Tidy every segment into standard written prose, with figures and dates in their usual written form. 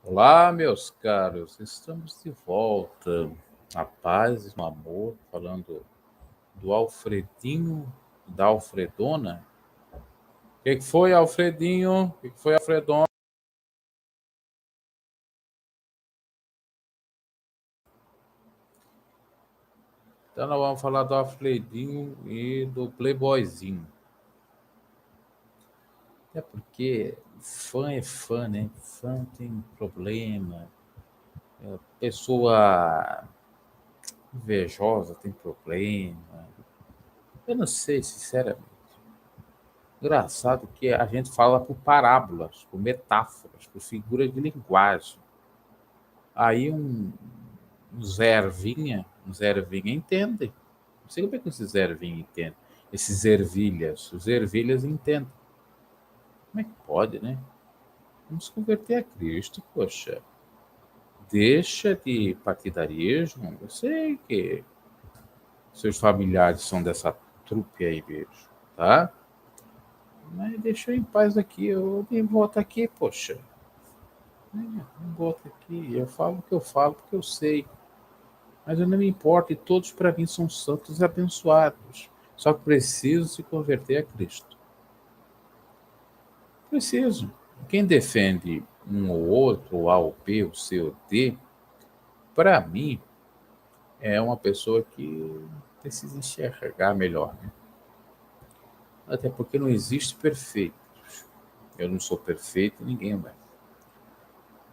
Olá, meus caros, estamos de volta. A paz e o amor, falando do Alfredinho, da Alfredona. O que foi, Alfredinho? O que foi, Alfredona? Então, nós vamos falar do Alfredinho e do Playboyzinho. É porque fã é fã, né? Fã tem problema. Pessoa invejosa tem problema. Eu não sei, sinceramente. Engraçado que a gente fala por parábolas, por metáforas, por figuras de linguagem. Aí um Zé Ervinha entende. Não sei como é que esse Zé Ervinha entende. Esses ervilhas, os ervilhas entendem. Como é que pode, né? Vamos converter a Cristo, poxa. Deixa de partidarismo. Eu sei que seus familiares são dessa trupe aí mesmo, tá? Mas deixa eu em paz aqui, eu nem voto aqui, poxa. Não boto aqui, eu falo o que eu falo porque eu sei. Mas eu não me importo e todos para mim são santos e abençoados. Só que preciso se converter a Cristo. Preciso. Quem defende um ou outro, o A ou B, o C ou D, para mim é uma pessoa que precisa enxergar melhor, né? Até porque não existe perfeito. Eu não sou perfeito e ninguém é.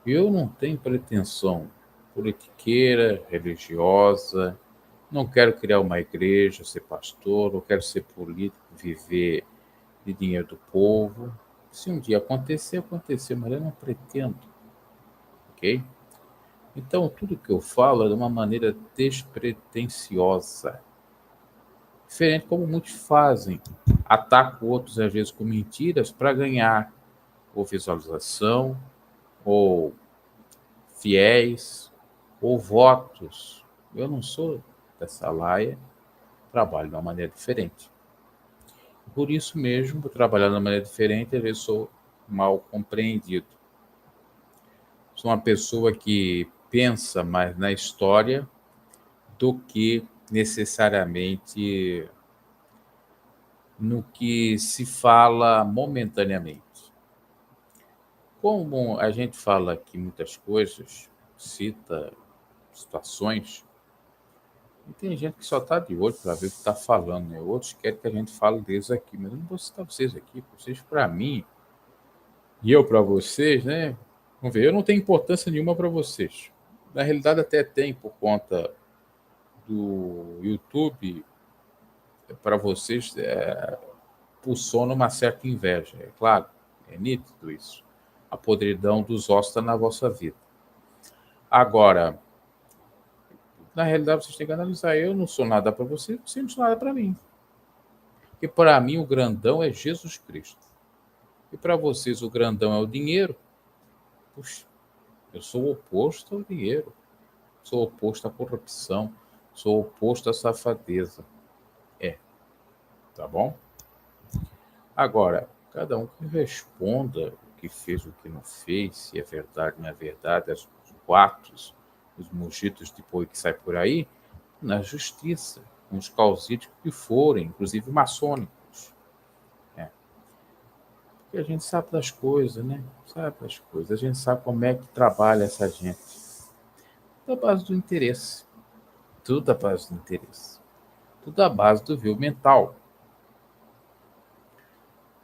Eu não tenho pretensão politiqueira, religiosa, não quero criar uma igreja, ser pastor, não quero ser político, viver de dinheiro do povo. Se um dia acontecer, acontecer, mas eu não pretendo, ok? Então, tudo que eu falo é de uma maneira despretensiosa, diferente como muitos fazem. Atacam outros, às vezes, com mentiras para ganhar ou visualização, ou fiéis, ou votos. Eu não sou dessa laia, trabalho de uma maneira diferente. Por isso mesmo, por trabalhar de uma maneira diferente, às vezes sou mal compreendido. Sou uma pessoa que pensa mais na história do que necessariamente no que se fala momentaneamente. Como a gente fala aqui muitas coisas, cita situações, e tem gente que só está de olho para ver o que está falando, né? Outros querem que a gente fale deles aqui, mas eu não vou citar vocês aqui, vocês para mim e eu para vocês, né? Vamos ver, eu não tenho importância nenhuma para vocês. Na realidade, até tem por conta do YouTube, para vocês, pulsiona uma certa inveja. É claro, é nítido isso. A podridão dos ossos está na vossa vida. Agora, na realidade, vocês têm que analisar. Eu não sou nada para vocês, vocês não são nada para mim. Porque para mim, o grandão é Jesus Cristo. E para vocês, o grandão é o dinheiro. Puxa, eu sou o oposto ao dinheiro. Sou oposto à corrupção. Sou oposto à safadeza. É, tá bom? Agora, cada um que responda o que fez, o que não fez, se é verdade, não é verdade, os boatos, os mugitos de boi que sai por aí, na justiça, com os causídicos que forem, inclusive maçônicos. É, porque a gente sabe das coisas, né? Sabe das coisas. A gente sabe como é que trabalha essa gente. Tudo à base do interesse. Tudo à base do interesse. Tudo à base do viu mental.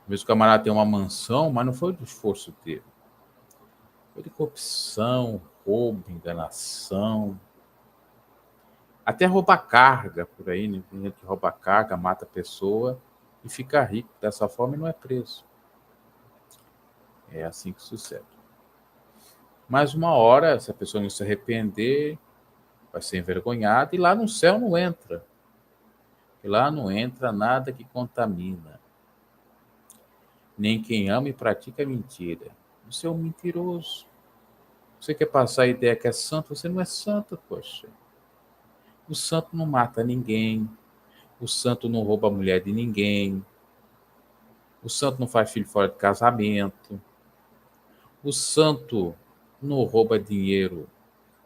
Às vezes o camarada tem uma mansão, mas não foi do esforço dele. Foi de corrupção, roubo, enganação, até roubar carga por aí, né? Tem gente que rouba carga, mata a pessoa e fica rico dessa forma e não é preso. É assim que sucede. Mas uma hora, se a pessoa não se arrepender, vai ser envergonhada e lá no céu não entra. E lá não entra nada que contamina. Nem quem ama e pratica mentira. Você é um mentiroso. Você quer passar a ideia que é santo, você não é santo, poxa. O santo não mata ninguém, o santo não rouba a mulher de ninguém, o santo não faz filho fora de casamento, o santo não rouba dinheiro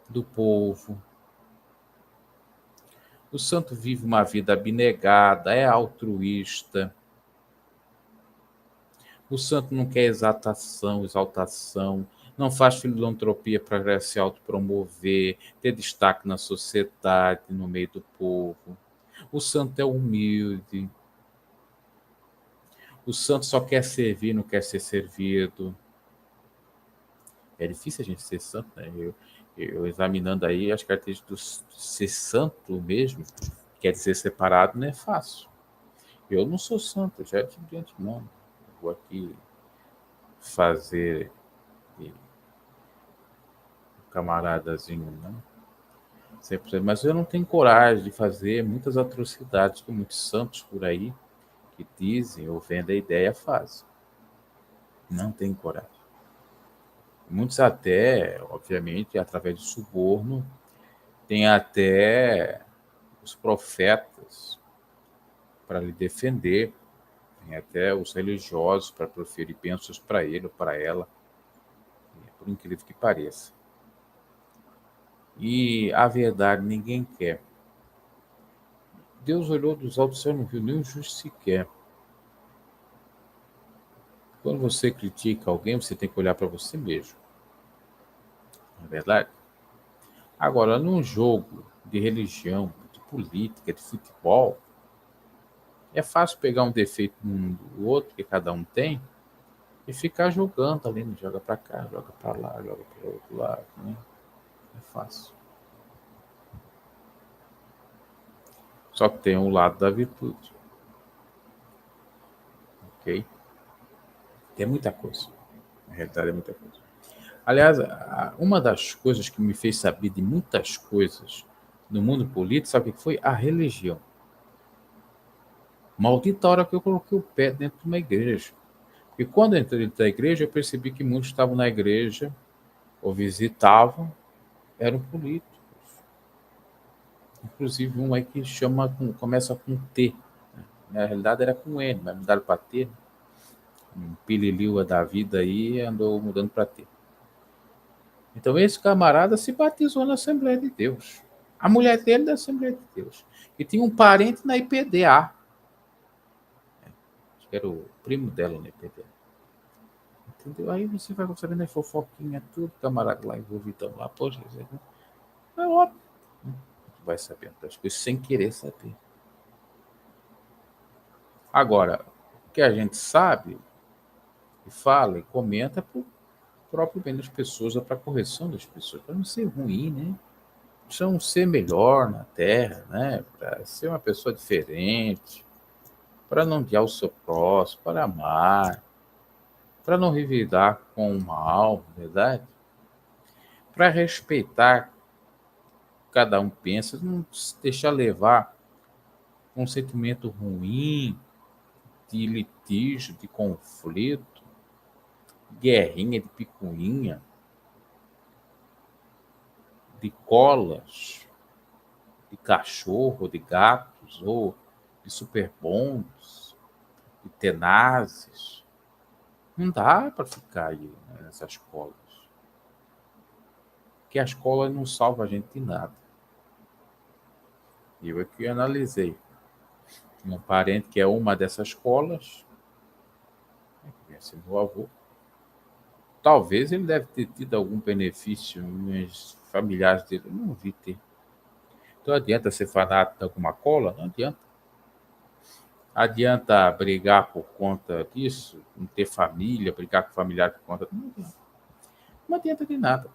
do povo. O santo vive uma vida abnegada, é altruísta. O santo não quer exaltação, não faz filantropia para se autopromover, ter destaque na sociedade, no meio do povo. O santo é humilde. O santo só quer servir, não quer ser servido. É difícil a gente ser santo, né? Eu examinando aí as características do ser santo mesmo, quer dizer separado, não é fácil. Eu não sou santo, já de antemão. Vou aqui fazer um camaradazinho, né? Sempre, mas eu não tenho coragem de fazer muitas atrocidades que muitos santos por aí que dizem ou vendem a ideia fazem. Não tenho coragem. Muitos até, obviamente, através de suborno, tem até os profetas para lhe defender, tem até os religiosos para proferir bênçãos para ele ou para ela, por incrível que pareça. E a verdade ninguém quer. Deus olhou dos altos do céu e não viu nenhum justo sequer. Quando você critica alguém, você tem que olhar para você mesmo. Não é verdade? Agora, num jogo de religião, de política, de futebol, é fácil pegar um defeito num do outro que cada um tem e ficar jogando ali, né? Joga para cá, joga para lá, joga para o outro lado, né? É fácil. Só que tem um lado da virtude, ok? Tem muita coisa. Na realidade, é muita coisa. Aliás, uma das coisas que me fez saber de muitas coisas no mundo político, sabe o que foi? A religião. Maldita hora que eu coloquei o pé dentro de uma igreja. E quando eu entrei dentro da igreja, eu percebi que muitos estavam na igreja ou visitavam, eram políticos. Inclusive um aí que começa com T. Na realidade era com N, mas mudaram para T. Um pililiu da vida aí andou mudando para T. Então esse camarada se batizou na Assembleia de Deus. A mulher dele da Assembleia de Deus. E tinha um parente na IPDA. Acho que era o primo dela na IPDA. Entendeu? Aí você vai sabendo a fofoquinha, tudo, camarada lá envolvido lá, poxa, é óbvio. Vai sabendo das coisas sem querer saber. Agora, o que a gente sabe, e fala e comenta é pro próprio bem das pessoas, é para a correção das pessoas, para não ser ruim, né? Para um ser melhor na Terra, né? Para ser uma pessoa diferente, para não odiar o seu próximo, para amar, para não revidar com o mal, não é verdade? Para respeitar cada um pensa, não se deixar levar um sentimento ruim de litígio, de conflito, guerrinha de picuinha, de colas, de cachorro, de gatos, ou de superbons, de tenazes. Não dá para ficar aí, né, nessas colas. Porque as colas não salvam a gente de nada. E eu aqui analisei. Um parente que é uma dessas colas, né, que vem ser meu avô. Talvez ele deve ter tido algum benefício, mas familiares dele eu não vi ter. Então adianta ser fanático de alguma cola? Não adianta. Adianta brigar por conta disso? Não ter família, brigar com familiar por conta. Não adianta. Não adianta de nada.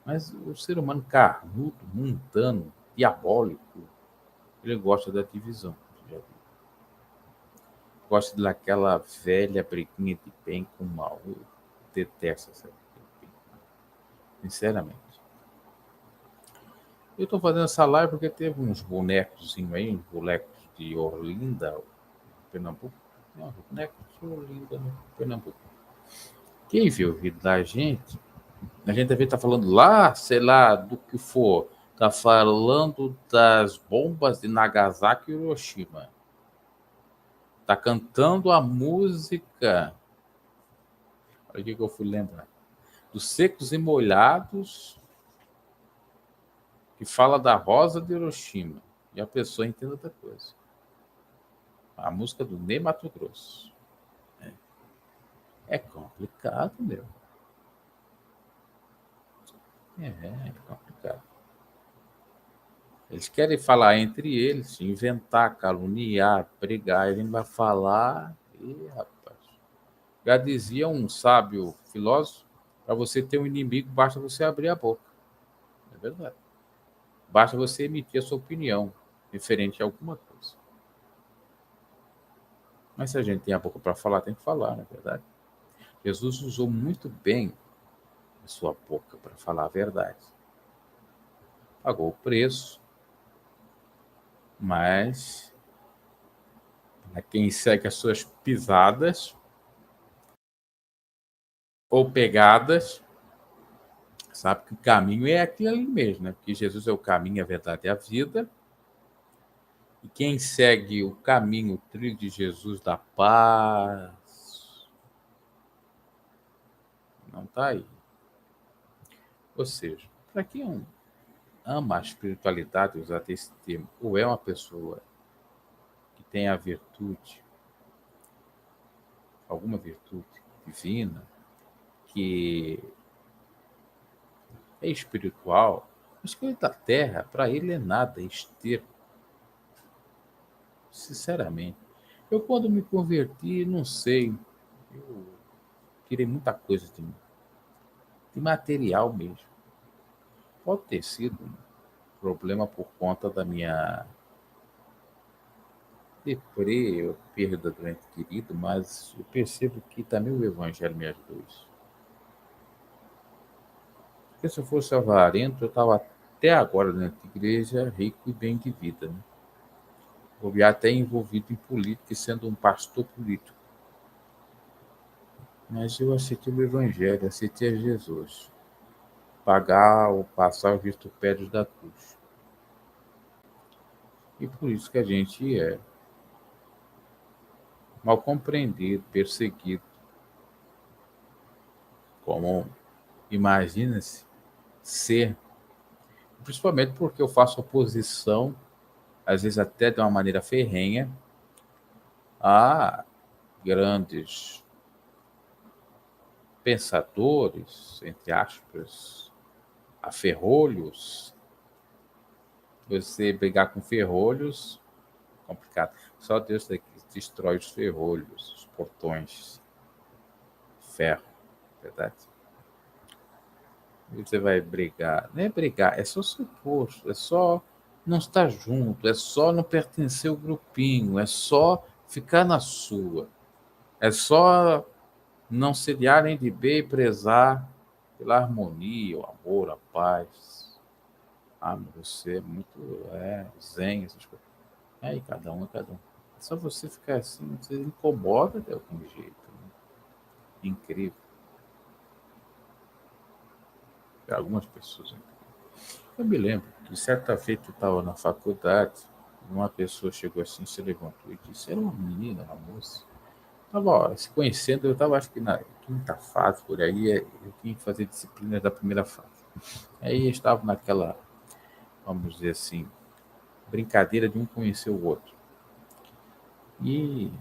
Mas o ser humano carnudo, mundano, diabólico, ele gosta da divisão. Já viu? Gosta daquela velha briguinha de bem com mal. Eu detesto essa briga. Sinceramente. Eu estou fazendo essa live porque teve uns bonecos aí, uns bonecos de Olinda, Pernambuco. Não, bonecos de Olinda, no Pernambuco. Quem viu o vídeo da gente, a gente deve estar falando lá, sei lá, do que for. Tá falando das bombas de Nagasaki e Hiroshima. Tá cantando a música. Olha o que eu fui lembrar. dos Secos e Molhados, que fala da Rosa de Hiroshima, e a pessoa entende outra coisa. A música do Ney Matogrosso. É complicado, meu. É complicado. Eles querem falar entre eles, inventar, caluniar, pregar. Ele vai falar. E, rapaz. Já dizia um sábio filósofo: para você ter um inimigo, basta você abrir a boca. É verdade. Basta você emitir a sua opinião referente a alguma coisa. Mas se a gente tem a boca para falar, tem que falar, não é verdade? Jesus usou muito bem a sua boca para falar a verdade. Pagou o preço, mas quem segue as suas pisadas ou pegadas, sabe que o caminho é aquilo ali mesmo, né? Porque Jesus é o caminho, a verdade e a vida. E quem segue o caminho, o trilho de Jesus da paz, não está aí. Ou seja, para quem ama a espiritualidade, usar esse termo, ou é uma pessoa que tem a virtude, alguma virtude divina, que é espiritual, as coisas da terra, para ele é nada, é esterco. Sinceramente. Eu, quando me converti, não sei, eu tirei muita coisa de material mesmo. Pode ter sido um problema por conta da minha deprê, ou perda do ente querido, mas eu percebo que também o evangelho me ajudou isso. Porque se eu fosse avarento, eu estava até agora dentro da igreja, rico e bem de vida, né? Ou até envolvido em política, sendo um pastor político. Mas eu aceitei o evangelho, aceitei a Jesus. Pagar ou passar os vitupérios da cruz. E por isso que a gente é mal compreendido, perseguido. Como imagina-se ser, principalmente porque eu faço oposição, às vezes até de uma maneira ferrenha, a grandes pensadores, entre aspas, a ferrolhos. Você brigar com ferrolhos, complicado. Só Deus destrói os ferrolhos, os portões de ferro, verdade? E você vai brigar. Não é brigar, é só ser oposto, é só não estar junto, é só não pertencer ao grupinho, é só ficar na sua, é só não ser A nem de B e prezar pela harmonia, o amor, a paz. Ah, mas você é muito zen, essas coisas. Aí cada um é cada um. É só você ficar assim, você incomoda de algum jeito. Né? Incrível. Para algumas pessoas. Eu me lembro que certa feita eu estava na faculdade, uma pessoa chegou assim, se levantou e disse, era uma menina, uma moça. Estava se conhecendo, eu estava acho que na quinta fase, por aí, eu tinha que fazer disciplinas da primeira fase. Aí eu estava naquela, vamos dizer assim, brincadeira de um conhecer o outro. E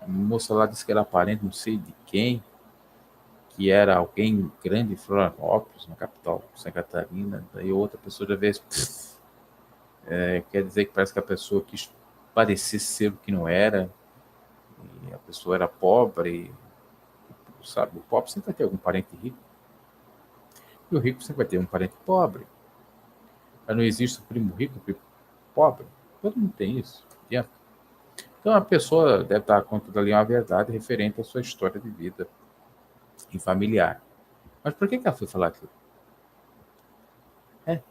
a moça lá disse que era parente, não sei de quem, que era alguém grande em Florianópolis, na capital, Santa Catarina. Daí outra pessoa já veio, quer dizer que parece que a pessoa quis parecer ser o que não era, e a pessoa era pobre, e, sabe, o pobre sempre vai ter algum parente rico, e o rico sempre vai ter um parente pobre. Mas não existe o primo rico, o primo pobre. Todo mundo tem isso. Adianta. Então a pessoa deve estar contando ali uma verdade referente à sua história de vida e familiar. Mas por que ela foi falar aquilo? É.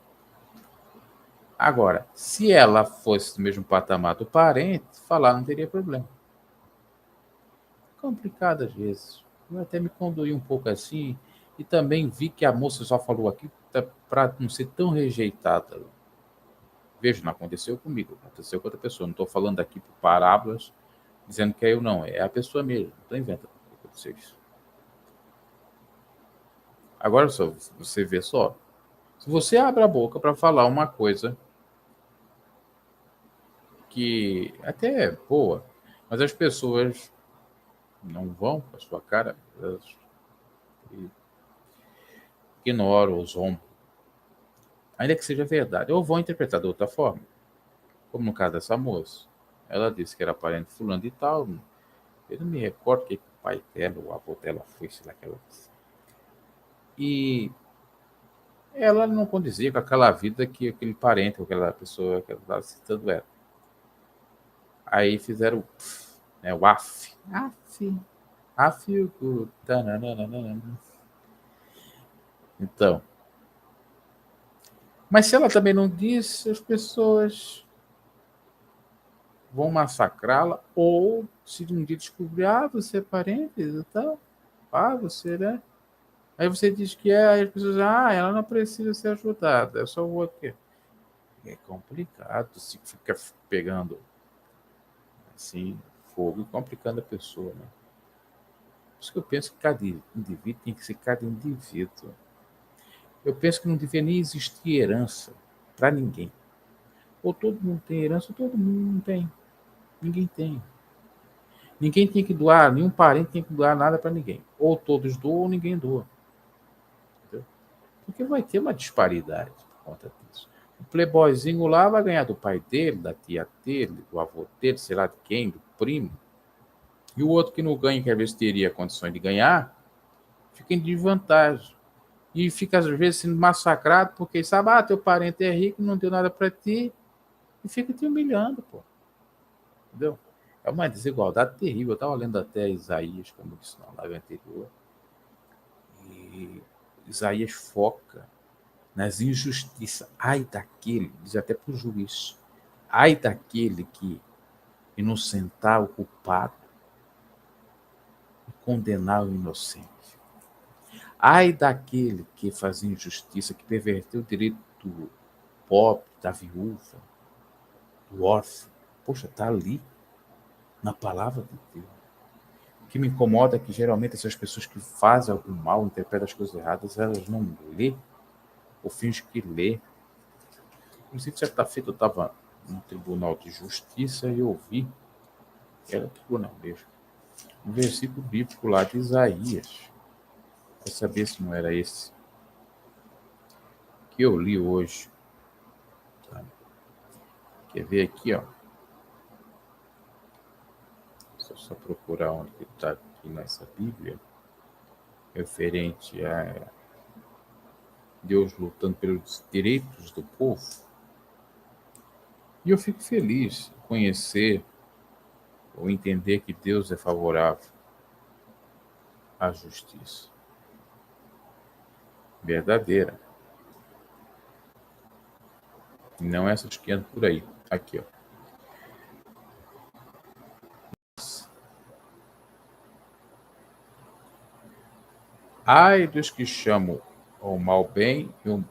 Agora, se ela fosse do mesmo patamar do parente, falar não teria problema. Complicado às vezes. Eu até me conduí um pouco assim e também vi que a moça só falou aqui para não ser tão rejeitada. Veja, não aconteceu comigo, aconteceu com outra pessoa. Não estou falando aqui por parábolas, dizendo que é eu não, é a pessoa mesmo. Não estou inventando que aconteceu isso. Agora só, você vê só. Se você abre a boca para falar uma coisa que até é boa, mas as pessoas não vão com a sua cara, elas ignoram ou zombam, ainda que seja verdade, ou vão interpretar de outra forma, como no caso dessa moça. Ela disse que era parente de fulano de tal, eu não me recordo que o pai dela, o avô dela foi, sei lá, que ela disse. E ela não condizia com aquela vida que aquele parente, ou aquela pessoa que ela estava citando era. Aí fizeram né, o AF. AF. AF. Então, mas se ela também não disse, as pessoas vão massacrá-la, ou se um dia descobrir, você é parente e tal, você, né? Aí você diz que é, aí as pessoas, ela não precisa ser ajudada, eu só vou aqui. É complicado se fica pegando assim fogo e complicando a pessoa, né? Por isso que eu penso que cada indivíduo tem que ser cada indivíduo. Eu penso que não devia nem existir herança para ninguém. Ou todo mundo tem herança, ou todo mundo não tem. Ninguém tem. Ninguém tem que doar, nenhum parente tem que doar nada para ninguém. Ou todos doam ou ninguém doa. Entendeu? Porque vai ter uma disparidade por conta disso. O playboyzinho lá vai ganhar do pai dele, da tia dele, do avô dele, sei lá de quem, do primo. E o outro que não ganha, que às vezes teria condições de ganhar, fica em desvantagem. E fica às vezes sendo massacrado porque sabe, teu parente é rico, não deu nada para ti, e fica te humilhando, pô. Entendeu? É uma desigualdade terrível. Eu estava lendo até Isaías, como eu disse na live anterior, e Isaías foca nas injustiças. Ai daquele, diz até para o juiz, ai daquele que inocentar o culpado e condenar o inocente. Ai daquele que fazia injustiça, que perverteu o direito do pobre, da viúva, do órfão. Poxa, está ali, na palavra de Deus. O que me incomoda é que geralmente essas pessoas que fazem algum mal, interpretam as coisas erradas, elas não lê ou fingem que lê. Inclusive, certa feita eu estava no Tribunal de Justiça e eu ouvi, era tribunal mesmo, um versículo bíblico lá de Isaías, para saber se não era esse que eu li hoje. Tá? Quer ver aqui, ó? Só procurar onde está aqui nessa Bíblia, referente a Deus lutando pelos direitos do povo. E eu fico feliz em conhecer ou entender que Deus é favorável à justiça verdadeira. E não essas que andam por aí. Aqui, ó. Ai dos que chamam ao mal bem e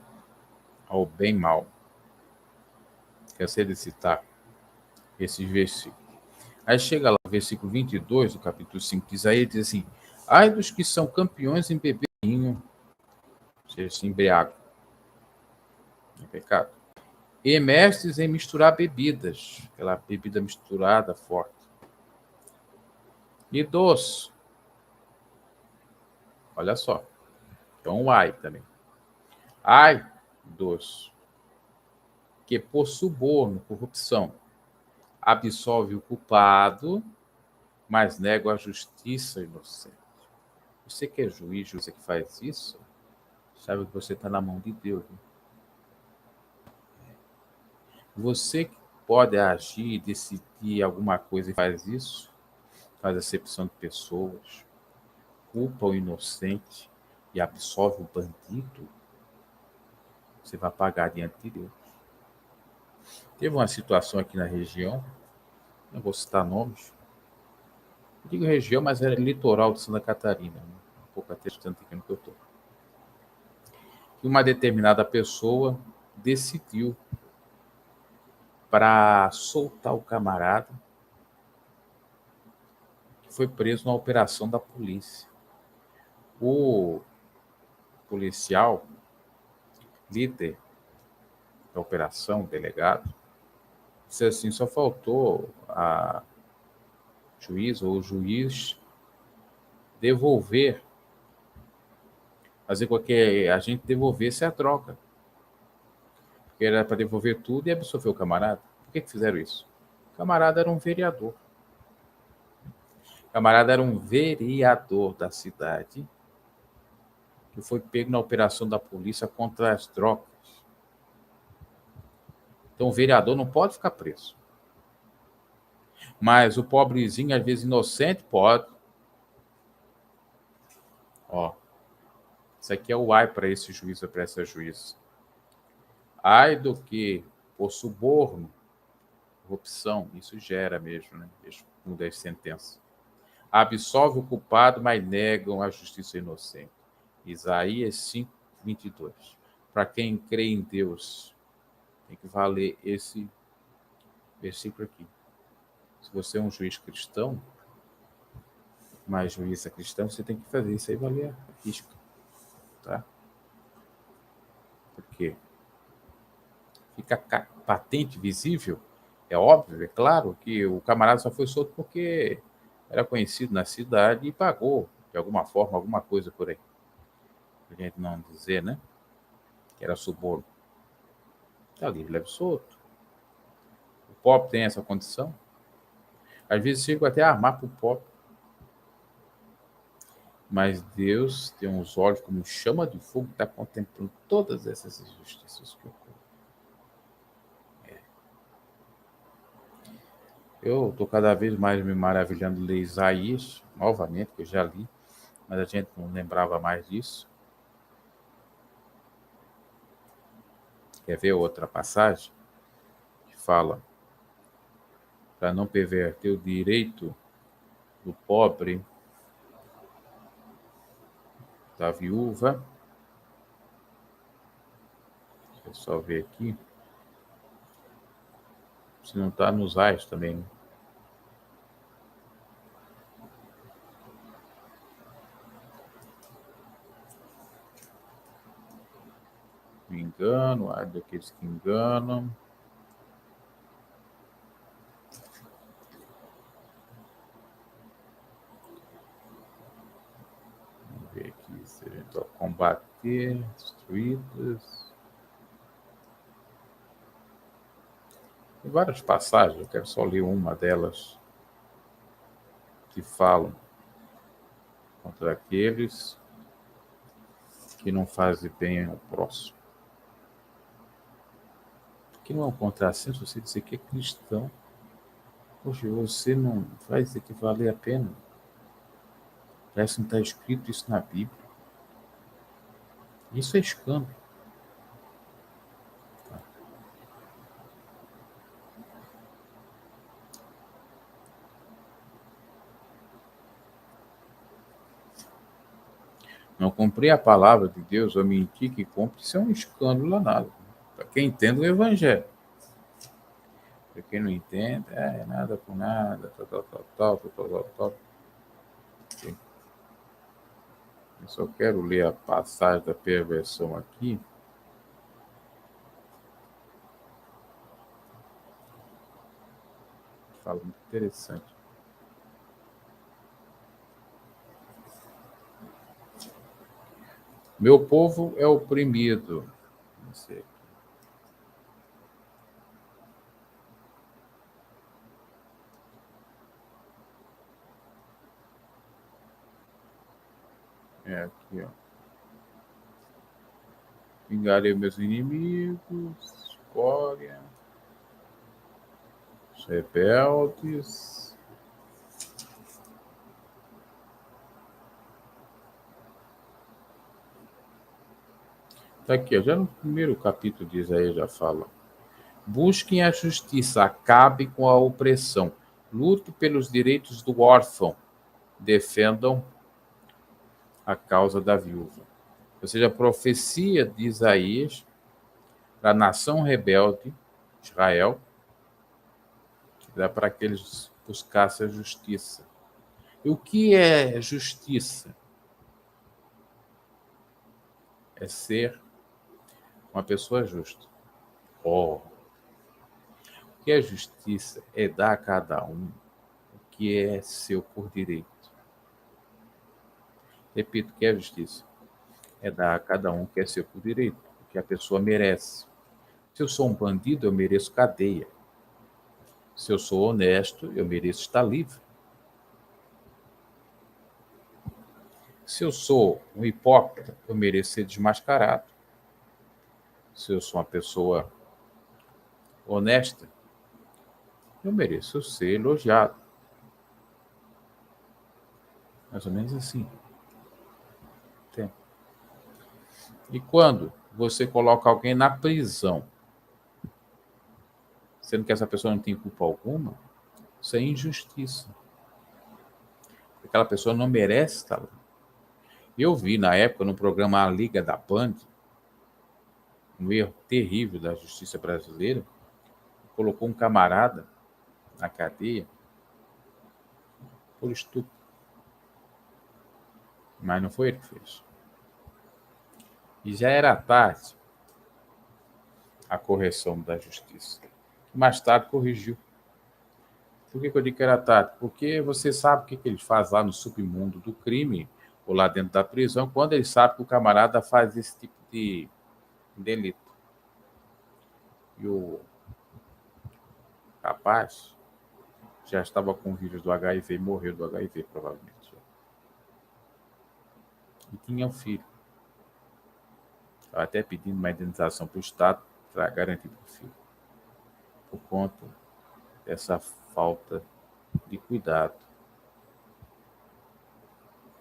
ao bem mal. Cansei de citar esses versículos. Aí chega lá, versículo 22 do capítulo 5 de Isaías, diz assim: ai dos que são campeões em beber vinho, ou seja, se embriagam, é pecado. E mestres em misturar bebidas, aquela bebida misturada forte. E doce, olha só, é um ai também. Ai dos que por suborno, corrupção, absolve o culpado, mas nega a justiça inocente. Você que é juiz, você que faz isso, sabe que você está na mão de Deus. Né? Você que pode agir, decidir alguma coisa e faz isso, faz acepção de pessoas, culpa o inocente e absolve o bandido, você vai pagar diante de Deus. Teve uma situação aqui na região, não vou citar nomes, eu digo região, mas era litoral de Santa Catarina, né? Um pouco até distante aqui no que eu estou. Que uma determinada pessoa decidiu para soltar o camarada que foi preso na operação da polícia. O policial, líder da operação, delegado, disse assim: só faltou a juiz ou o juiz devolver, fazer com que a gente devolvesse a troca. Porque era para devolver tudo e absolver o camarada. Por que fizeram isso? O camarada era um vereador. O camarada era um vereador da cidade que foi pego na operação da polícia contra as drogas. Então o vereador não pode ficar preso. Mas o pobrezinho, às vezes inocente, pode. Ó, isso aqui é o ai para esse juiz ou para essa juíza. Ai do que por suborno, corrupção, isso gera mesmo, né? Muda as sentenças. Absolve o culpado, mas negam a justiça inocente. Isaías 5:22. Para quem crê em Deus, tem que valer esse versículo aqui. Se você é um juiz cristão, mas juiz é cristão, você tem que fazer isso aí valer a risca. Tá? Porque fica patente, visível, é óbvio, é claro que o camarada só foi solto porque era conhecido na cidade e pagou, de alguma forma, alguma coisa por aí. Pra gente não dizer, né? Que era suborno. Tá livre, leve solto. O pobre tem essa condição. Às vezes chega até a armar para o pobre. Mas Deus tem uns olhos como chama de fogo que está contemplando todas essas injustiças que ocorrem. Eu estou cada vez mais me maravilhando de ler Isaías, novamente, que eu já li, mas a gente não lembrava mais disso. Quer ver outra passagem? Que fala, para não perverter o direito do pobre, da viúva. Deixa eu só ver aqui. Se não está nos ais também, né? Me engano, ai daqueles que enganam. Vamos ver aqui se a gente vai combater, destruídas. Tem várias passagens, eu quero só ler uma delas que falam contra aqueles que não fazem bem ao próximo. Que não é um contrassenso você dizer que é cristão. Poxa, você não faz aqui valer a pena. Parece que não está escrito isso na Bíblia. Isso é escândalo. Não cumprir a palavra de Deus ou mentir que cumpre, isso é um escândalo danado. Para quem entende o Evangelho. Para quem não entende, é nada com nada, tal. Eu só quero ler a passagem da perversão aqui. Fala muito interessante. Meu povo é oprimido. Não sei. É aqui, ó. Vingarei meus inimigos, escória, os rebeldes. Tá aqui, ó, já no primeiro capítulo de Isaías já fala. Busquem a justiça, acabem com a opressão, lute pelos direitos do órfão, defendam a causa da viúva. Ou seja, a profecia de Isaías para a nação rebelde, Israel, dá para que eles buscassem a justiça. E o que é justiça? é ser uma pessoa justa. O que é justiça é dar a cada um o que é seu por direito. Repito, o que é justiça? É dar a cada um o que é seu por direito, o que a pessoa merece. Se eu sou um bandido, eu mereço cadeia. Se eu sou honesto, eu mereço estar livre. Se eu sou um hipócrita, eu mereço ser desmascarado. Se eu sou uma pessoa honesta, eu mereço ser elogiado. Mais ou menos assim. Entende? E quando você coloca alguém na prisão, sendo que essa pessoa não tem culpa alguma, isso é injustiça. Aquela pessoa não merece estar lá. Eu vi na época no programa A Liga da Band, um erro terrível da justiça brasileira, colocou um camarada na cadeia por estupro. Mas não foi ele que fez. E já era tarde a correção da justiça. Mais tarde corrigiu. Por que eu digo que era tarde? Porque você sabe o que ele faz lá no submundo do crime, ou lá dentro da prisão, quando ele sabe que o camarada faz esse tipo de delito. E o rapaz já estava com o vírus do HIV e morreu do HIV, provavelmente. E tinha um filho. Estava até pedindo uma indenização para o Estado para garantir para o filho. Por conta dessa falta de cuidado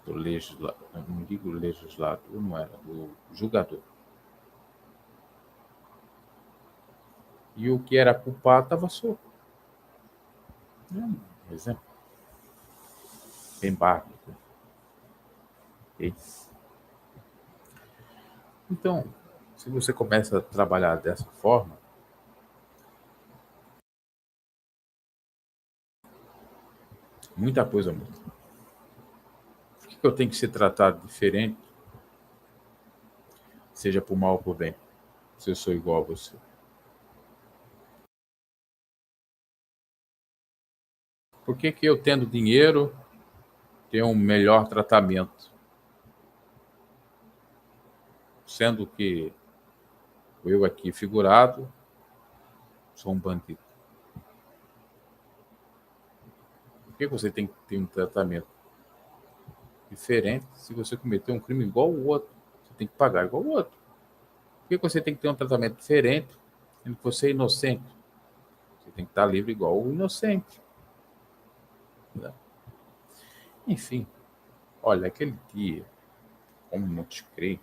do legislador, não digo legislador, não era, do julgador. E o que era culpado estava solto. Exemplo. Bem básico. Okay? Então, se você começa a trabalhar dessa forma, muita coisa muda. Por que eu tenho que ser tratado diferente, seja por mal ou por bem, se eu sou igual a você? Por que eu, tendo dinheiro, tenho um melhor tratamento? Sendo que eu aqui, figurado, sou um bandido. Por que você tem que ter um tratamento diferente se você cometer um crime igual ao outro? Você tem que pagar igual ao outro. Por que você tem que ter um tratamento diferente sendo que você é inocente? Você tem que estar livre igual o inocente. Enfim, olha, aquele dia, como muitos creem,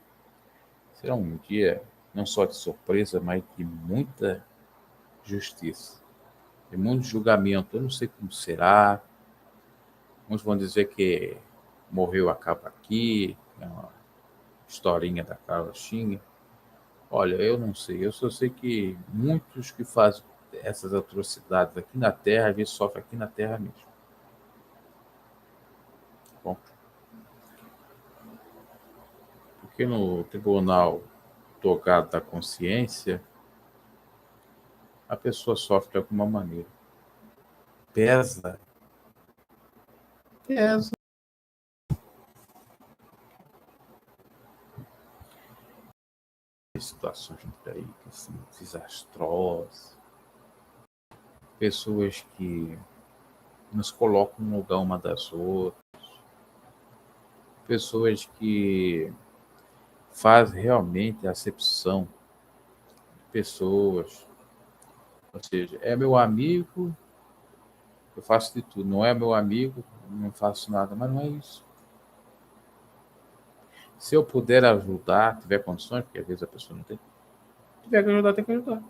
será um dia não só de surpresa, mas de muita justiça, de muito julgamento. Eu não sei como será. Uns vão dizer que morreu acaba aqui, é uma historinha da carochinha. Olha, eu não sei. Eu só sei que muitos que fazem essas atrocidades aqui na Terra, às vezes sofrem aqui na Terra mesmo. Bom, porque no tribunal tocado da consciência, a pessoa sofre de alguma maneira. Pesa. Pesa. Situações por aí que são desastrosas. Pessoas que nos colocam no lugar uma das outras. Pessoas que fazem realmente a acepção de pessoas. Ou seja, é meu amigo, eu faço de tudo. Não é meu amigo, não faço nada. Mas não é isso. Se eu puder ajudar, tiver condições, porque às vezes a pessoa não tem, se tiver que ajudar, tem que ajudar.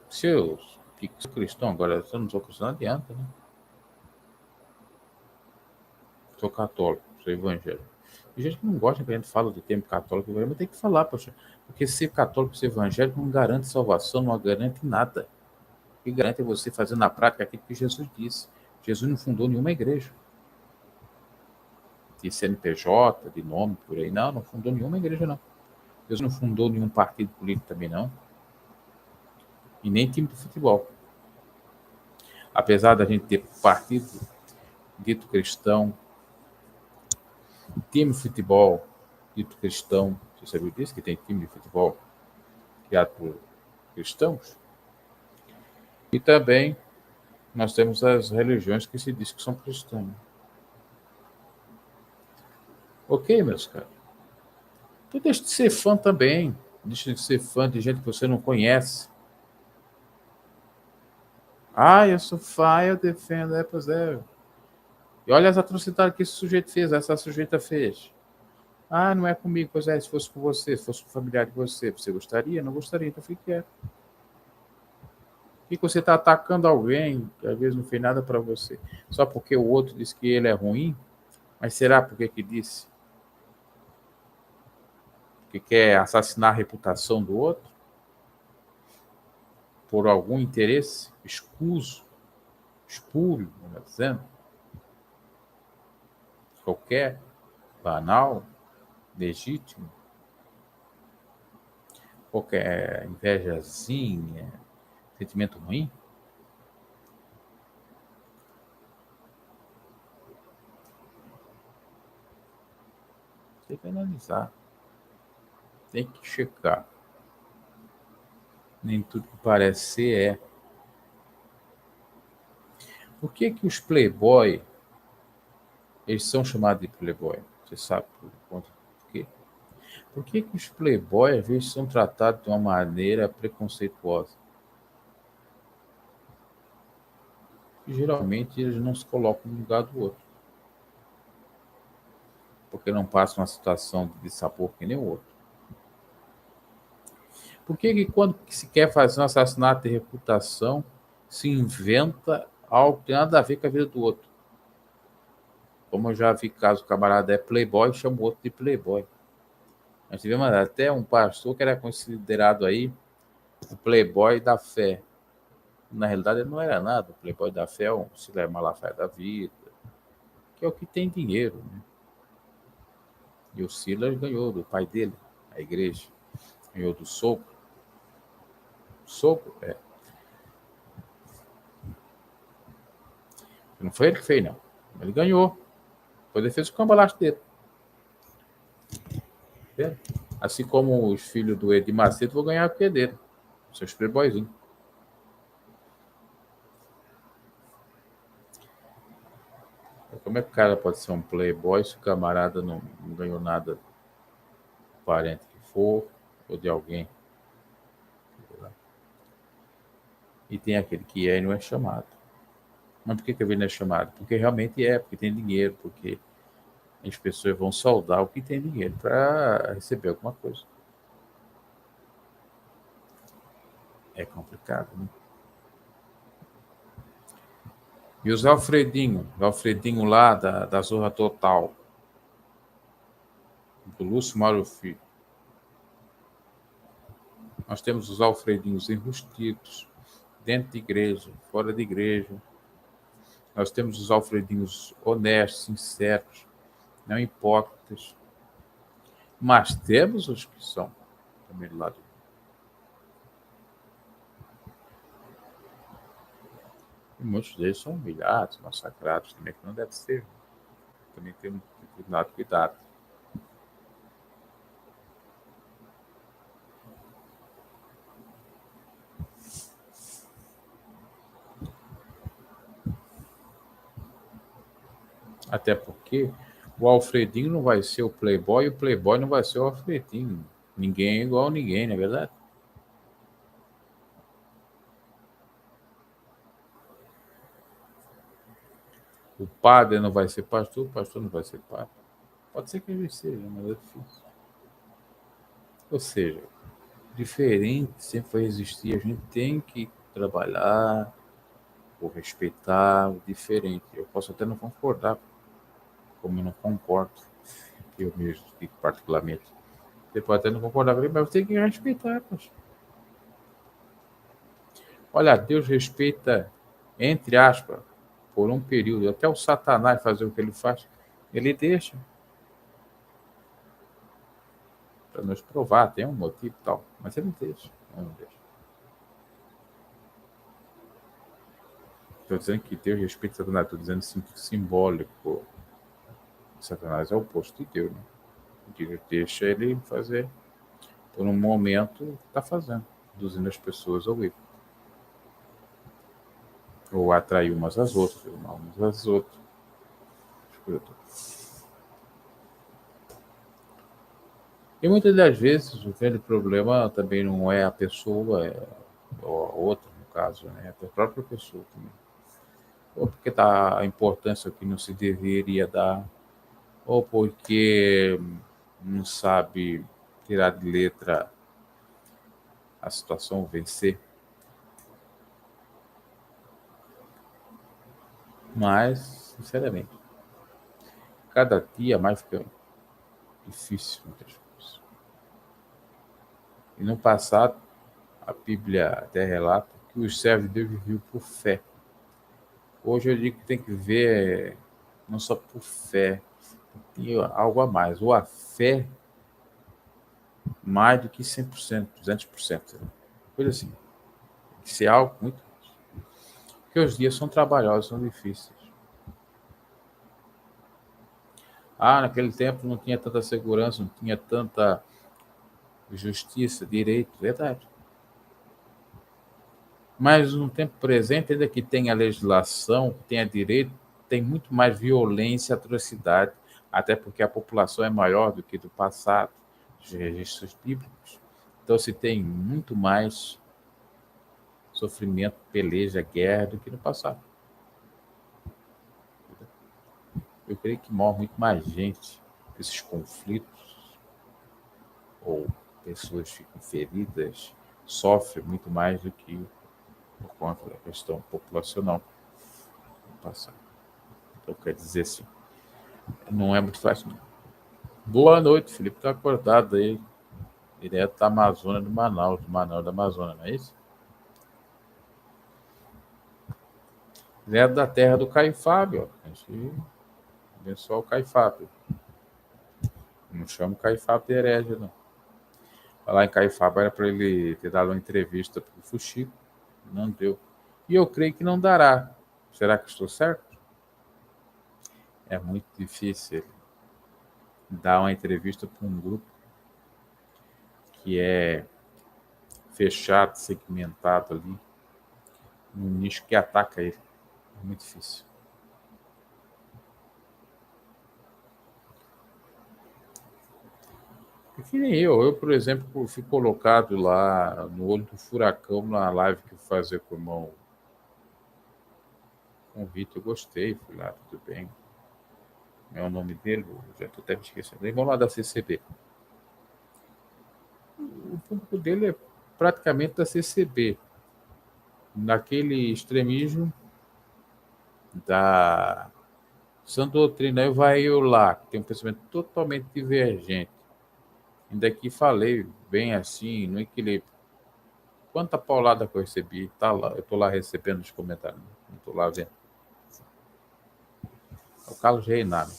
Se eu sou cristão, agora se eu não sou cristão, não adianta, né? Sou católico, sou evangélico. Tem gente que não gosta que a gente fala do termo católico, mas tem que falar, poxa, porque ser católico, ser evangélico não garante salvação, não garante nada. O que garante é você fazer na prática aquilo que Jesus disse. Jesus não fundou nenhuma igreja. de CNPJ, de nome, por aí. Não, não fundou nenhuma igreja, não. Deus não fundou nenhum partido político também, não. E nem time de futebol. Apesar da gente ter partido dito cristão, time de futebol dito cristão, você sabia disso? Que tem time de futebol criado por cristãos? E também nós temos as religiões que se diz que são cristãs. Ok, meus caros? Tu deixa de ser fã também. Deixa de ser fã de gente que você não conhece. Ah, eu sou fã, eu defendo. Pois é. E olha as atrocidades que esse sujeito fez, essa sujeita fez. Ah, não é comigo. Pois é, se fosse com você, se fosse com um familiar de você, você gostaria? Não gostaria, então fique quieto. E que você está atacando alguém que às vezes não fez nada para você, só porque o outro disse que ele é ruim? Mas será por que disse? Que quer assassinar a reputação do outro? Por algum interesse escuso, espúrio, melhor dizendo, qualquer, banal, legítimo, qualquer invejazinha, sentimento ruim? Tem que analisar, tem que checar. Nem tudo que parece ser é. Por que os playboy, eles são chamados de playboy? Você sabe por quê? Por que os playboys, às vezes, são tratados de uma maneira preconceituosa? E, geralmente, eles não se colocam no lugar do outro. Porque não passam uma situação de sabor que nem o outro. Por que quando se quer fazer um assassinato de reputação, se inventa algo que tem nada a ver com a vida do outro? Como eu já vi caso o camarada é playboy, chama o outro de playboy. Nós tivemos até um pastor que era considerado aí o playboy da fé. Na realidade, ele não era nada. O playboy da fé é um Silas Malafaia da vida, que é o que tem dinheiro, né? E o Silas ganhou do pai dele, a igreja. Ganhou do sogro. Sogro, é. Não foi ele que fez, não. Ele ganhou. Depois ele fez o cambalacho dele. É. Assim como os filhos do Edir Macedo vão ganhar o que dele. Seus playboyzinhos. Como é que o cara pode ser um playboy se o camarada não ganhou nada do parente que for, ou de alguém? E tem aquele que é e não é chamado. Mas por que ele não é chamado? Porque realmente é, porque tem dinheiro, porque as pessoas vão saudar o que tem dinheiro para receber alguma coisa. É complicado, né? E os Alfredinho lá da Zorra Total, do Lúcio Mauro Filho. Nós temos os Alfredinhos enrustidos, dentro de igreja, fora de igreja. Nós temos os Alfredinhos honestos, sinceros, não hipócritas. Mas temos os que são também do lado. E muitos deles são humilhados, massacrados, também que não deve ser. Também temos que tomar cuidado. Até porque o Alfredinho não vai ser o Playboy e o Playboy não vai ser o Alfredinho. Ninguém é igual a ninguém, não é verdade? O padre não vai ser pastor, o pastor não vai ser padre. Pode ser que ele seja, mas é difícil. Ou seja, diferente sempre vai existir. A gente tem que trabalhar por respeitar o diferente. Eu posso até não concordar, como eu não concordo, eu mesmo, particularmente. Você pode até não concordar comigo, mas você tem que respeitar. Poxa. Olha, Deus respeita, entre aspas, por um período. Até o Satanás fazer o que ele faz, Ele deixa para nos provar, tem um motivo e tal, mas ele deixa. Não deixa. Estou dizendo que Deus respeita Satanás, estou dizendo simbólico. Satanás é o oposto de Deus, né? Deus deixa ele fazer por um momento, está fazendo, induzindo as pessoas ao erro. Ou atrair umas às outras, umas às outras. E muitas das vezes o grande problema também não é a pessoa, ou a outra, no caso, né? É a própria pessoa também. Ou porque dá a importância que não se deveria dar, ou porque não sabe tirar de letra a situação, vencer. Mas, sinceramente, cada dia mais fica difícil muitas coisas. E no passado, a Bíblia até relata que os servos de Deus viviam por fé. Hoje eu digo que tem que ver não só por fé, tem algo a mais. Ou a fé mais do que 100%, 200%. Coisa assim. Tem que ser algo muito. Porque os dias são trabalhosos, são difíceis. Ah, naquele tempo não tinha tanta segurança, não tinha tanta justiça, direito, verdade. Mas no tempo presente, ainda que tenha legislação, tenha direito, tem muito mais violência e atrocidade, até porque a população é maior do que do passado, dos registros bíblicos. Então se tem muito mais sofrimento, peleja, guerra do que no passado. Eu creio que morre muito mais gente nesses conflitos, ou pessoas ficam feridas, sofrem muito mais do que por conta da questão populacional no passado. Então quer dizer assim, não é muito fácil. Não. Boa noite, Felipe. Está acordado aí, direto da Amazônia, do Manaus da Amazônia, não é isso? Direto da terra do Caio Fábio. Ó. A gente abençoa o Caio Fábio. Não chama o Caio Fábio de herege, não. Falar em Caio Fábio era para ele ter dado uma entrevista para o Fuxico. Não deu. E eu creio que não dará. Será que estou certo? É muito difícil dar uma entrevista para um grupo que é fechado, segmentado ali, num nicho que ataca ele. É muito difícil. É que nem eu. Eu, por exemplo, fui colocado lá no olho do furacão na live que eu fazia com o irmão convite. Eu gostei, fui lá, tudo bem. É o nome dele, já estou até me esquecendo. Irmão lá da CCB. O público dele é praticamente da CCB. Naquele extremismo da sã doutrina. Aí vai eu lá, que tem um pensamento totalmente divergente. Ainda que falei bem assim, no equilíbrio. Quanta paulada que eu recebi, tá lá, eu tô lá recebendo os comentários, não tô lá vendo. É o Carlos Reinado.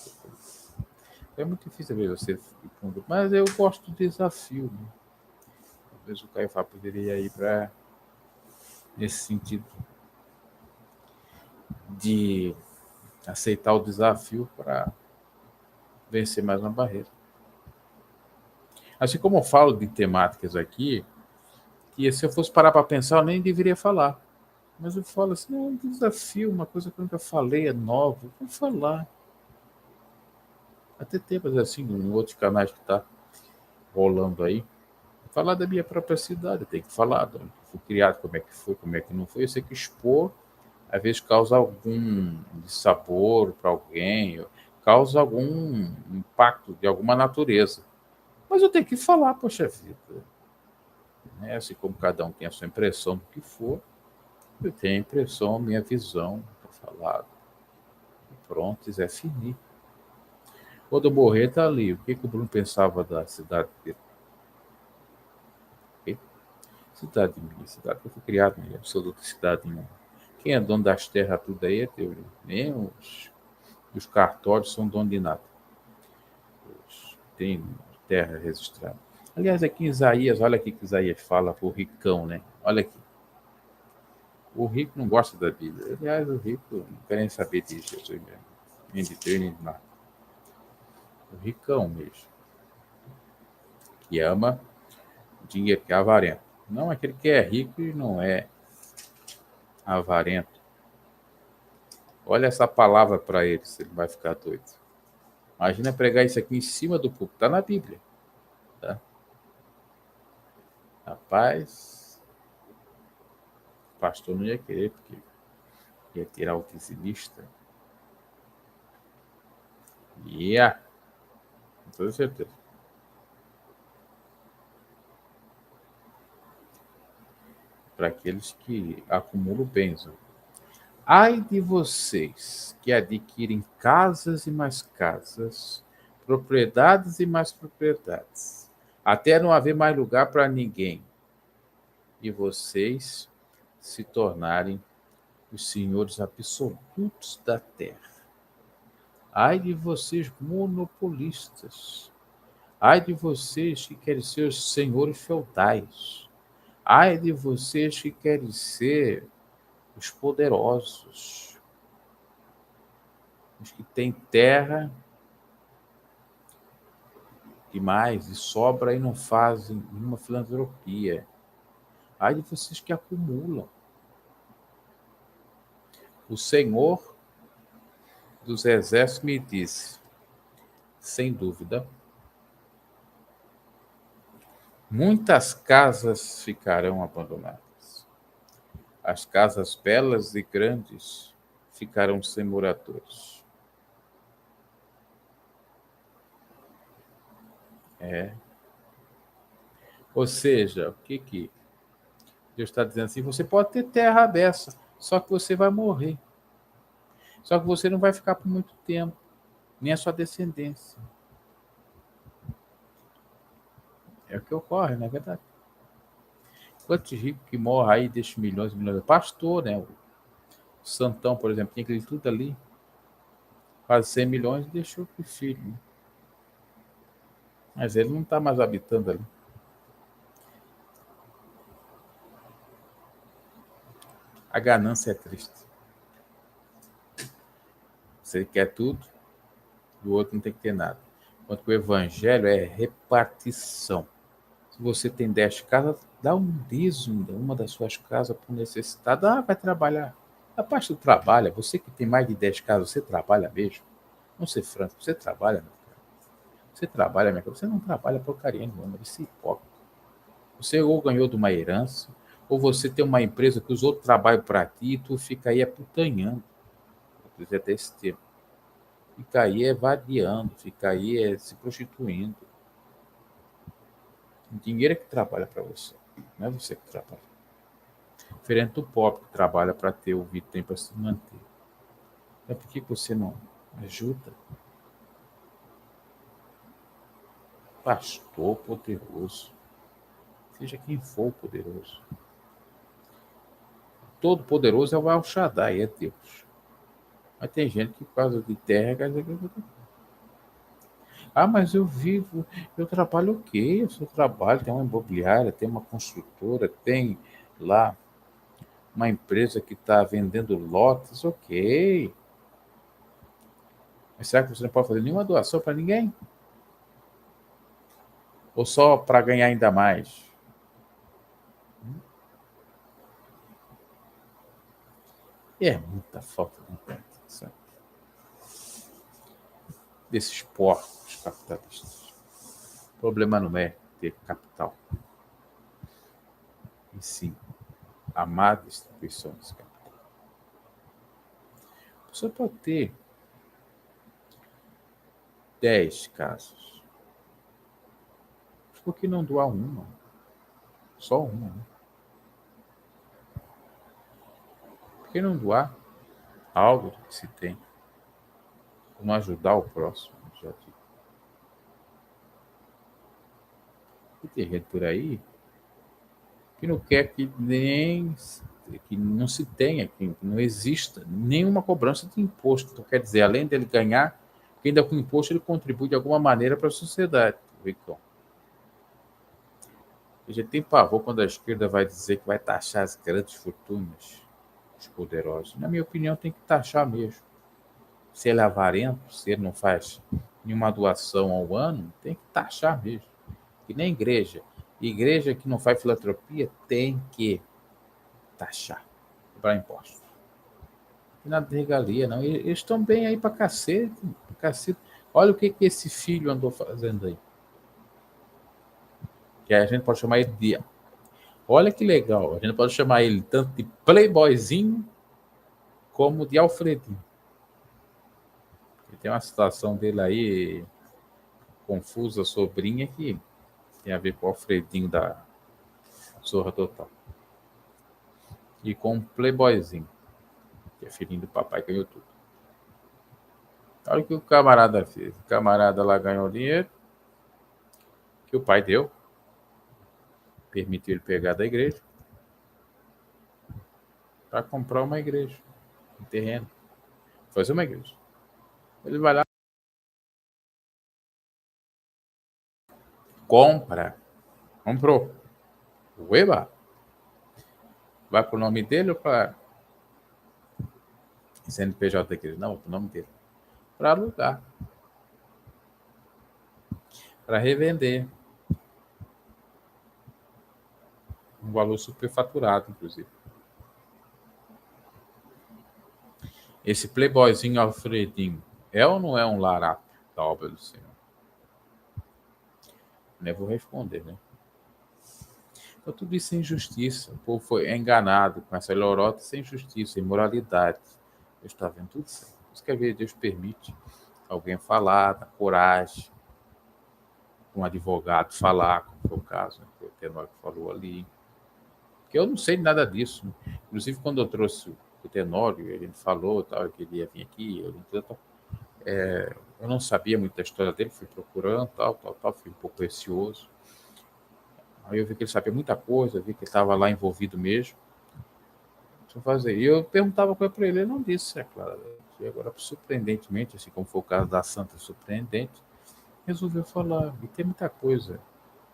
É muito difícil ver você ir pra um grupo, mas eu gosto do desafio. Né? Talvez o Caio Fá poderia ir para nesse sentido de aceitar o desafio para vencer mais uma barreira. Assim como eu falo de temáticas aqui, que se eu fosse parar para pensar, eu nem deveria falar. Mas eu falo assim, é um desafio, uma coisa que eu nunca falei, é nova, eu vou falar. Até temas assim, em outros canais que tá rolando aí. Falar da minha própria cidade, tem que falar de onde fui criado, como é que foi, como é que não foi. Eu sei que expor, às vezes, causa algum dissabor para alguém, causa algum impacto de alguma natureza. Mas eu tenho que falar, poxa vida. Né? Assim como cada um tem a sua impressão do que for, eu tenho a impressão, a minha visão para falar. E pronto, quiser finir. Quando eu morrer, tá ali. O que, que o Bruno pensava da cidade dele? Ok? Cidade minha, cidade que eu fui criado, minha absoluta cidade minha. Quem é dono das terras tudo aí é Deus. Nem os E os cartórios são dono de nada. Tem terra registrada. Aliás, aqui em Isaías, olha aqui que Isaías fala pro ricão, né? Olha aqui. O rico não gosta da Bíblia. Aliás, o rico não quer nem saber de Jesus mesmo. Nem de Deus, nem de nada. O ricão mesmo. Que ama dinheiro, que é avarento. Não aquele que é rico e não é avarento. Olha essa palavra para ele, se ele vai ficar doido. Imagina pregar isso aqui em cima do púlpito. Está na Bíblia. Tá? Rapaz, o pastor não ia querer, porque ia tirar o dizimista. Ia, com toda certeza. Para aqueles que acumulam bens. Ai de vocês que adquirem casas e mais casas, propriedades e mais propriedades, até não haver mais lugar para ninguém, e vocês se tornarem os senhores absolutos da terra. Ai de vocês monopolistas, ai de vocês que querem ser os senhores feudais, ai de vocês que querem ser os poderosos, os que têm terra demais e sobra e não fazem nenhuma filantropia. Ai de vocês que acumulam. O Senhor dos Exércitos me disse, sem dúvida, muitas casas ficarão abandonadas. As casas belas e grandes ficarão sem moradores. É. Ou seja, o que Deus está dizendo assim? Você pode ter terra aberta, só que você vai morrer. Só que você não vai ficar por muito tempo, nem a sua descendência. É o que ocorre, não é verdade? Quantos ricos que morrem aí, deixam milhões e milhões. Pastor, né? O Santão, por exemplo, tinha aquele tudo ali, quase 100 milhões, e deixou para o filho. Né? Mas ele não está mais habitando ali. A ganância é triste. Você quer tudo, e o outro não tem que ter nada. Enquanto que o evangelho é repartição. Se você tem 10 casas, dá um dízimo de uma das suas casas para o necessitado. Ah, vai trabalhar. A parte do trabalho, você que tem mais de 10 casas, você trabalha mesmo? Vamos ser franco, você trabalha, meu cara. Você trabalha, minha cara. Você não trabalha porcaria nenhuma, você é hipócrita. Você ou ganhou de uma herança, ou você tem uma empresa que os outros trabalham para ti e tu fica aí aputanhando. Vou dizer até esse tempo. Fica aí evadiando, fica aí se prostituindo. O dinheiro é que trabalha para você, não é você que trabalha. Diferente do pobre que trabalha para ter o que tem para se manter. É por que você não ajuda? Pastor poderoso, seja quem for o poderoso. Todo poderoso é o El Shaddai, é Deus. Mas tem gente que por causa de terra quer dizer que ah, mas eu vivo, eu trabalho o quê? Eu só trabalho, tem uma imobiliária, tem uma construtora, tem lá uma empresa que está vendendo lotes, ok. Mas será que você não pode fazer nenhuma doação para ninguém? Ou só para ganhar ainda mais? É muita falta de compreensão desses porcos capitalistas. O problema não é ter capital, e sim a má distribuição desse capital. Você pode ter 10 casas. Mas por que não doar uma? Só uma, né? Por que não doar algo que se tem? Não ajudar o próximo, já digo. E tem gente por aí que não quer que nem que não se tenha, que não exista nenhuma cobrança de imposto. Então, quer dizer, além dele ganhar, que ainda com imposto ele contribui de alguma maneira para a sociedade. Ricão. A gente tem pavor quando a esquerda vai dizer que vai taxar as grandes fortunas, os poderosos. Na minha opinião, tem que taxar mesmo. Se ele é avarento, se ele não faz nenhuma doação ao ano, tem que taxar mesmo. Que nem igreja. Igreja que não faz filantropia tem que taxar, cobrar impostos. Não é nada de regalia, não. Eles estão bem aí pra cacete, cacete. Olha o que esse filho andou fazendo aí. Que a gente pode chamar ele de. Olha que legal. A gente pode chamar ele tanto de playboyzinho como de Alfredinho. Ele tem uma situação dele aí confusa, sobrinha, que tem a ver com o Alfredinho da Zorra Total. E com o playboyzinho, que é filhinho do papai que ganhou tudo. Olha o que o camarada fez. O camarada lá ganhou dinheiro que o pai deu, permitiu ele pegar da igreja para comprar uma igreja, um terreno, fazer uma igreja. Ele vai lá, compra, comprou. Ueba! Vai pro nome dele ou para CNPJ da igreja? Não, pro nome dele. Para alugar, para revender. Um valor superfaturado, inclusive. Esse playboyzinho Alfredinho é ou não é um larápio da obra do Senhor? Nem vou responder, né? Então, tudo isso é injustiça. O povo foi enganado com essa lorota sem justiça, imoralidade. Deus está vendo tudo isso. Isso quer ver, Deus permite alguém falar, dar coragem, um advogado falar, como foi o caso, né? Foi o Tenório que falou ali. Porque eu não sei nada disso. Né? Inclusive, quando eu trouxe o Tenório, ele falou tal, que ele ia vir aqui, eu não sabia muito da história dele, fui procurando, tal, fui um pouco receoso. Aí eu vi que ele sabia muita coisa, vi que ele estava lá envolvido mesmo. Deixa eu fazer. E eu perguntava coisa para ele não disse, é claro. E agora, surpreendentemente, assim como foi o caso da Santa Surpreendente, resolveu falar. E tem muita coisa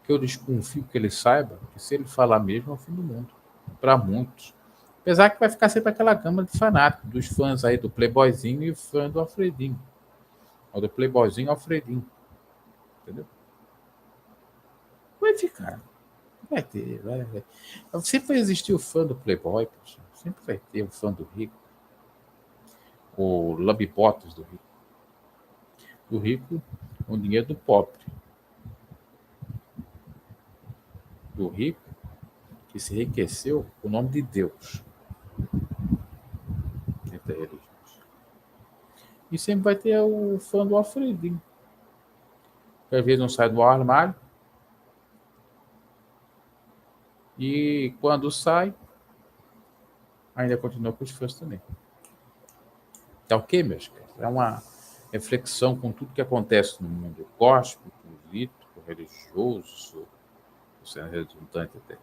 que eu desconfio que ele saiba, que se ele falar mesmo é o fim do mundo. Para muitos. Apesar que vai ficar sempre aquela gama de fanáticos, dos fãs aí do Playboyzinho e fã do Alfredinho. Ou do Playboyzinho Alfredinho. Entendeu? Vai ficar. Vai ter, vai. Sempre vai existir o fã do Playboy, poxa. Sempre vai ter o fã do rico. O lambibotas do rico. Do rico, o dinheiro do pobre. Do rico, que se enriqueceu o nome de Deus. Dentro da religião. E sempre vai ter o fã do Alfredinho. Que às vezes não sai do armário. E quando sai, ainda continua com os fãs também. Tá ok, meus caros? É uma reflexão com tudo que acontece no mundo gospel, político, religioso, sendo redundante até.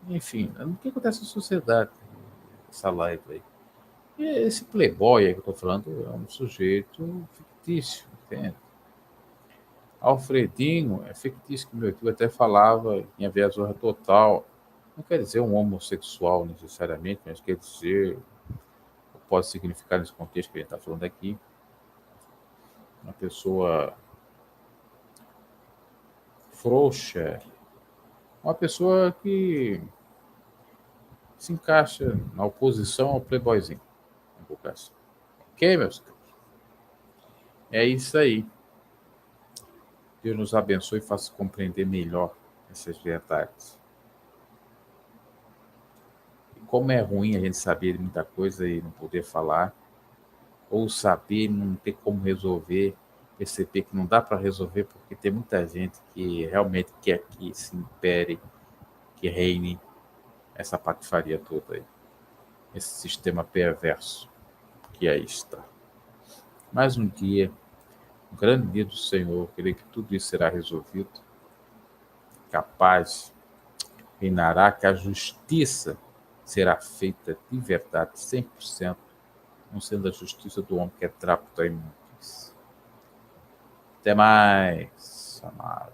Enfim, o que acontece na sociedade, essa live aí. E esse playboy aí que eu tô falando é um sujeito fictício, entende? Alfredinho é fictício, que meu tio até falava em haver a zorra total. Não quer dizer um homossexual necessariamente, mas quer dizer, pode significar nesse contexto que a gente está falando aqui, uma pessoa frouxa, uma pessoa que se encaixa na oposição ao playboyzinho. Ok, meus caros? É isso aí. Deus nos abençoe e faça compreender melhor essas verdades. E como é ruim a gente saber de muita coisa e não poder falar, ou saber e não ter como resolver, perceber que não dá para resolver porque tem muita gente que realmente quer que se impere, que reine essa patifaria toda aí, esse sistema perverso que aí está. Mais um dia, um grande dia do Senhor, creio que tudo isso será resolvido, capaz reinará, que a justiça será feita de verdade, 100%, não sendo a justiça do homem que é trapo da imundícia. Até mais, amado.